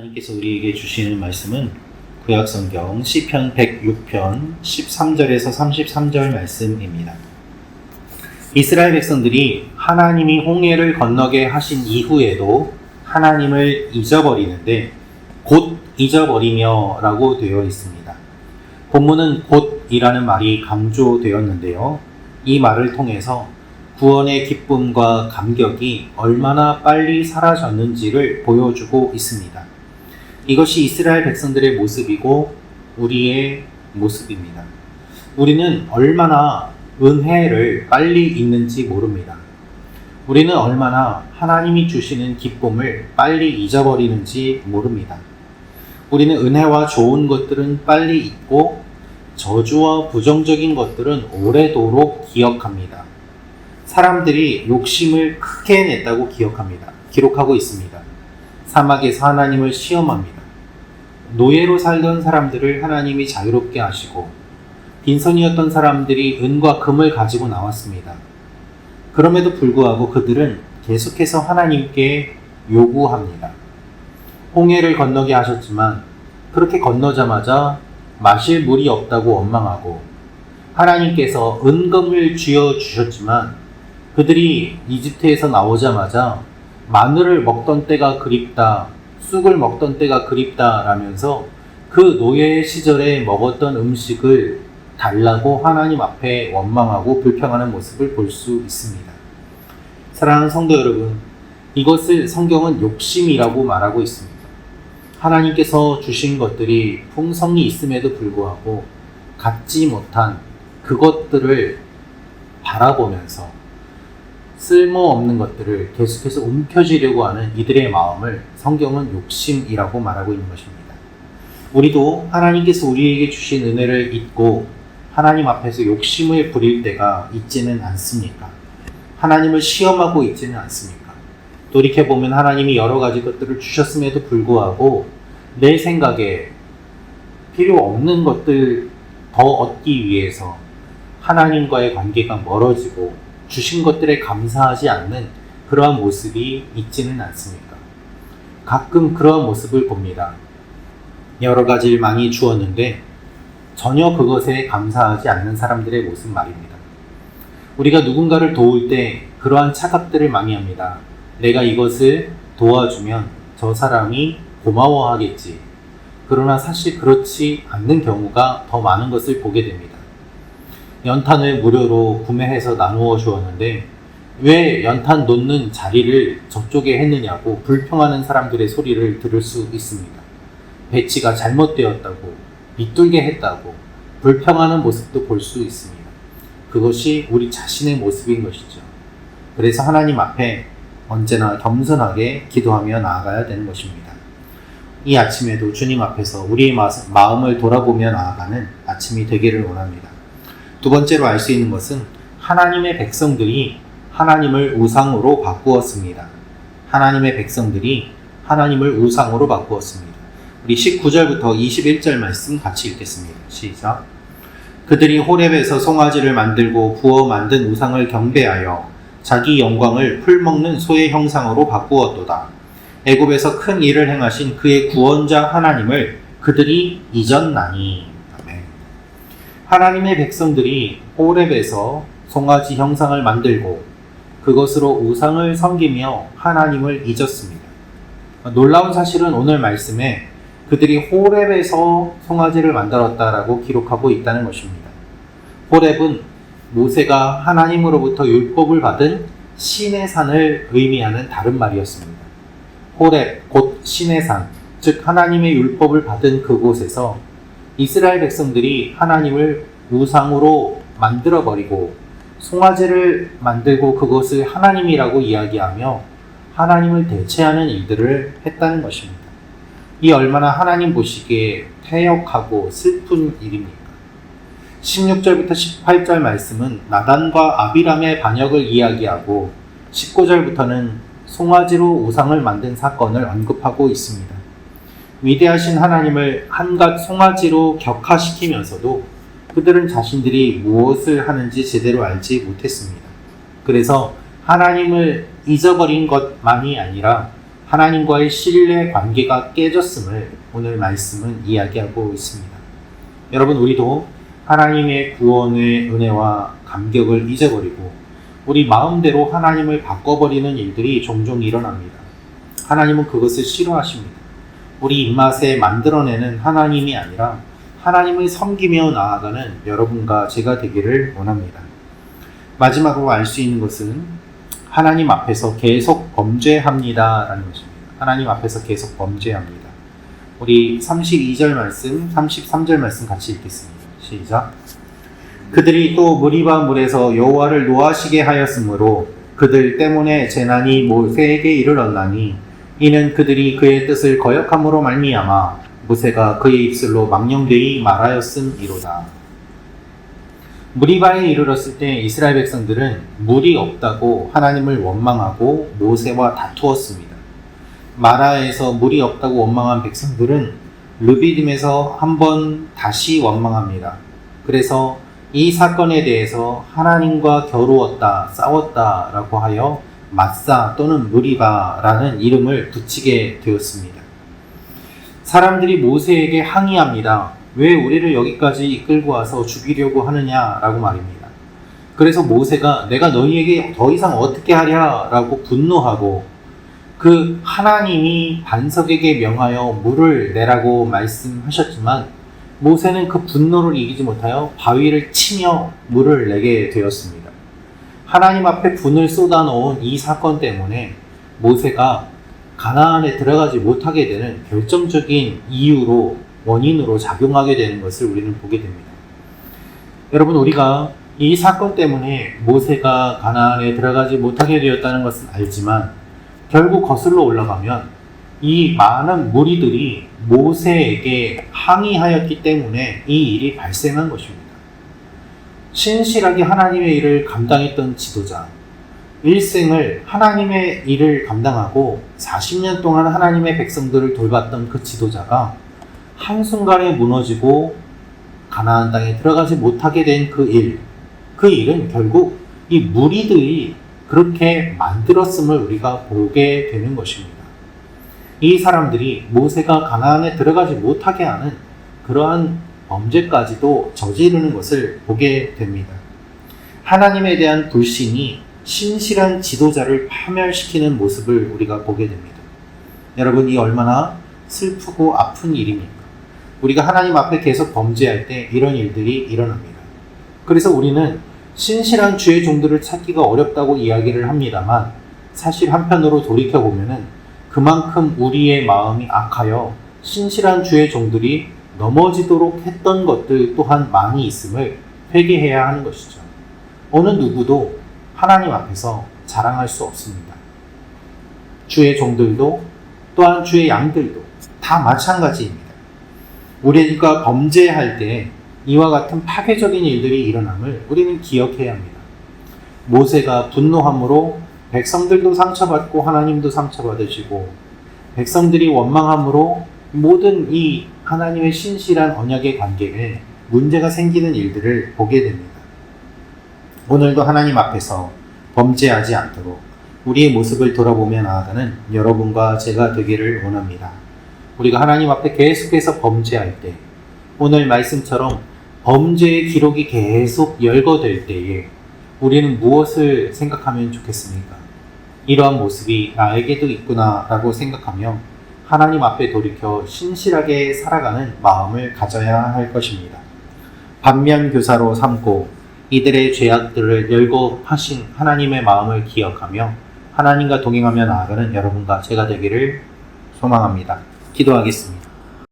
하나님께서 우리에게 주시는 말씀은 구약성경 시편 106편 13절에서 33절 말씀입니다. 이스라엘 백성들이 하나님이 홍해를 건너게 하신 이후에도 하나님을 잊어버리는데 곧 잊어버리며 라고 되어 있습니다. 본문은 곧이라는 말이 강조되었는데요. 이 말을 통해서 구원의 기쁨과 감격이 얼마나 빨리 사라졌는지를 보여주고 있습니다. 이것이 이스라엘 백성들의 모습이고 우리의 모습입니다. 우리는 얼마나 은혜를 빨리 잊는지 모릅니다. 우리는 얼마나 하나님이 주시는 기쁨을 빨리 잊어버리는지 모릅니다. 우리는 은혜와 좋은 것들은 빨리 잊고 저주와 부정적인 것들은 오래도록 기억합니다. 사람들이 욕심을 크게 냈다고 기록하고 있습니다. 사막에서 하나님을 시험합니다. 노예로 살던 사람들을 하나님이 자유롭게 하시고 빈손이었던 사람들이 은과 금을 가지고 나왔습니다. 그럼에도 불구하고 그들은 계속해서 하나님께 요구합니다. 홍해를 건너게 하셨지만 그렇게 건너자마자 마실 물이 없다고 원망하고 하나님께서 은금을 쥐어 주셨지만 그들이 이집트에서 나오자마자 마늘을 먹던 때가 그립다, 쑥을 먹던 때가 그립다 라면서 그 노예 시절에 먹었던 음식을 달라고 하나님 앞에 원망하고 불평하는 모습을 볼 수 있습니다. 사랑하는 성도 여러분, 이것을 성경은 욕심이라고 말하고 있습니다. 하나님께서 주신 것들이 풍성이 있음에도 불구하고 갖지 못한 그것들을 바라보면서 쓸모없는 것들을 계속해서 움켜쥐려고 하는 이들의 마음을 성경은 욕심이라고 말하고 있는 것입니다. 우리도 하나님께서 우리에게 주신 은혜를 잊고 하나님 앞에서 욕심을 부릴 때가 있지는 않습니까? 하나님을 시험하고 있지는 않습니까? 돌이켜보면 하나님이 여러 가지 것들을 주셨음에도 불구하고 내 생각에 필요 없는 것들 더 얻기 위해서 하나님과의 관계가 멀어지고 주신 것들에 감사하지 않는 그러한 모습이 있지는 않습니까? 가끔 그러한 모습을 봅니다. 여러 가지를 많이 주었는데 전혀 그것에 감사하지 않는 사람들의 모습 말입니다. 우리가 누군가를 도울 때 그러한 착각들을 많이 합니다. 내가 이것을 도와주면 저 사람이 고마워하겠지. 그러나 사실 그렇지 않는 경우가 더 많은 것을 보게 됩니다. 연탄을 무료로 구매해서 나누어 주었는데 왜 연탄 놓는 자리를 저쪽에 했느냐고 불평하는 사람들의 소리를 들을 수 있습니다. 배치가 잘못되었다고, 비뚤게 했다고 불평하는 모습도 볼 수 있습니다. 그것이 우리 자신의 모습인 것이죠. 그래서 하나님 앞에 언제나 겸손하게 기도하며 나아가야 되는 것입니다. 이 아침에도 주님 앞에서 우리의 마음을 돌아보며 나아가는 아침이 되기를 원합니다. 두 번째로 알 수 있는 것은 하나님의 백성들이 하나님을 우상으로 바꾸었습니다. 하나님의 백성들이 하나님을 우상으로 바꾸었습니다. 우리 19절부터 21절 말씀 같이 읽겠습니다. 시작. 그들이 호렙에서 송아지를 만들고 부어 만든 우상을 경배하여 자기 영광을 풀먹는 소의 형상으로 바꾸었도다. 애굽에서 큰 일을 행하신 그의 구원자 하나님을 그들이 잊었나니. 아멘. 하나님의 백성들이 호렙에서 송아지 형상을 만들고 그것으로 우상을 섬기며 하나님을 잊었습니다. 놀라운 사실은 오늘 말씀에 그들이 호렙에서 송아지를 만들었다라고 기록하고 있다는 것입니다. 호렙은 모세가 하나님으로부터 율법을 받은 신의 산을 의미하는 다른 말이었습니다. 호렙, 곧 신의 산, 즉 하나님의 율법을 받은 그곳에서 이스라엘 백성들이 하나님을 우상으로 만들어버리고 송아지를 만들고 그것을 하나님이라고 이야기하며 하나님을 대체하는 일들을 했다는 것입니다. 이 얼마나 하나님 보시기에 패역하고 슬픈 일입니까? 16절부터 18절 말씀은 나단과 아비람의 반역을 이야기하고 19절부터는 송아지로 우상을 만든 사건을 언급하고 있습니다. 위대하신 하나님을 한갓 송아지로 격하시키면서도 그들은 자신들이 무엇을 하는지 제대로 알지 못했습니다. 그래서 하나님을 잊어버린 것만이 아니라 하나님과의 신뢰 관계가 깨졌음을 오늘 말씀은 이야기하고 있습니다. 여러분, 우리도 하나님의 구원의 은혜와 감격을 잊어버리고 우리 마음대로 하나님을 바꿔버리는 일들이 종종 일어납니다. 하나님은 그것을 싫어하십니다. 우리 입맛에 만들어내는 하나님이 아니라 하나님을 섬기며 나아가는 여러분과 제가 되기를 원합니다. 마지막으로 알 수 있는 것은 하나님 앞에서 계속 범죄합니다 라는 것입니다. 하나님 앞에서 계속 범죄합니다. 우리 32절 말씀, 33절 말씀 같이 읽겠습니다. 시작. 그들이 또 무리바 물에서 여호와를 노하시게 하였으므로 그들 때문에 재난이 모세에게 이르렀나니 이는 그들이 그의 뜻을 거역함으로 말미암아 모세가 그의 입술로 망령되이 말하였음이로다. 무리바에 이르렀을 때 이스라엘 백성들은 물이 없다고 하나님을 원망하고 모세와 다투었습니다. 마라에서 물이 없다고 원망한 백성들은 르비딤에서 한번 다시 원망합니다. 그래서 이 사건에 대해서 하나님과 겨루었다, 싸웠다라고 하여 마사 또는 무리바라는 이름을 붙이게 되었습니다. 사람들이 모세에게 항의합니다. 왜 우리를 여기까지 이끌고 와서 죽이려고 하느냐라고 말입니다. 그래서 모세가 내가 너희에게 더 이상 어떻게 하랴 라고 분노하고 그 하나님이 반석에게 명하여 물을 내라고 말씀하셨지만 모세는 그 분노를 이기지 못하여 바위를 치며 물을 내게 되었습니다. 하나님 앞에 분을 쏟아놓은 이 사건 때문에 모세가 가나안에 들어가지 못하게 되는 결정적인 이유로 원인으로 작용하게 되는 것을 우리는 보게 됩니다. 여러분, 우리가 이 사건 때문에 모세가 가나안에 들어가지 못하게 되었다는 것은 알지만 결국 거슬러 올라가면 이 많은 무리들이 모세에게 항의하였기 때문에 이 일이 발생한 것입니다. 신실하게 하나님의 일을 감당했던 지도자, 일생을 하나님의 일을 감당하고 40년 동안 하나님의 백성들을 돌봤던 그 지도자가 한순간에 무너지고 가나안 땅에 들어가지 못하게 된 그 일은 결국 이 무리들이 그렇게 만들었음을 우리가 보게 되는 것입니다. 이 사람들이 모세가 가나안에 들어가지 못하게 하는 그러한 범죄까지도 저지르는 것을 보게 됩니다. 하나님에 대한 불신이 신실한 지도자를 파멸시키는 모습을 우리가 보게 됩니다. 여러분, 이 얼마나 슬프고 아픈 일입니까? 우리가 하나님 앞에 계속 범죄할 때 이런 일들이 일어납니다. 그래서 우리는 신실한 주의 종들을 찾기가 어렵다고 이야기를 합니다만 사실 한편으로 돌이켜보면 그만큼 우리의 마음이 악하여 신실한 주의 종들이 넘어지도록 했던 것들 또한 많이 있음을 회개해야 하는 것이죠. 어느 누구도 하나님 앞에서 자랑할 수 없습니다. 주의 종들도 또한 주의 양들도 다 마찬가지입니다. 우리가 범죄할 때 이와 같은 파괴적인 일들이 일어남을 우리는 기억해야 합니다. 모세가 분노함으로 백성들도 상처받고 하나님도 상처받으시고 백성들이 원망함으로 모든 이 하나님의 신실한 언약의 관계에 문제가 생기는 일들을 보게 됩니다. 오늘도 하나님 앞에서 범죄하지 않도록 우리의 모습을 돌아보며 나아가는 여러분과 제가 되기를 원합니다. 우리가 하나님 앞에 계속해서 범죄할 때 오늘 말씀처럼 범죄의 기록이 계속 열거될 때에 우리는 무엇을 생각하면 좋겠습니까? 이러한 모습이 나에게도 있구나 라고 생각하며 하나님 앞에 돌이켜 신실하게 살아가는 마음을 가져야 할 것입니다. 반면교사로 삼고 이들의 죄악들을 열거하신 하나님의 마음을 기억하며 하나님과 동행하며 나아가는 여러분과 제가 되기를 소망합니다. 기도하겠습니다.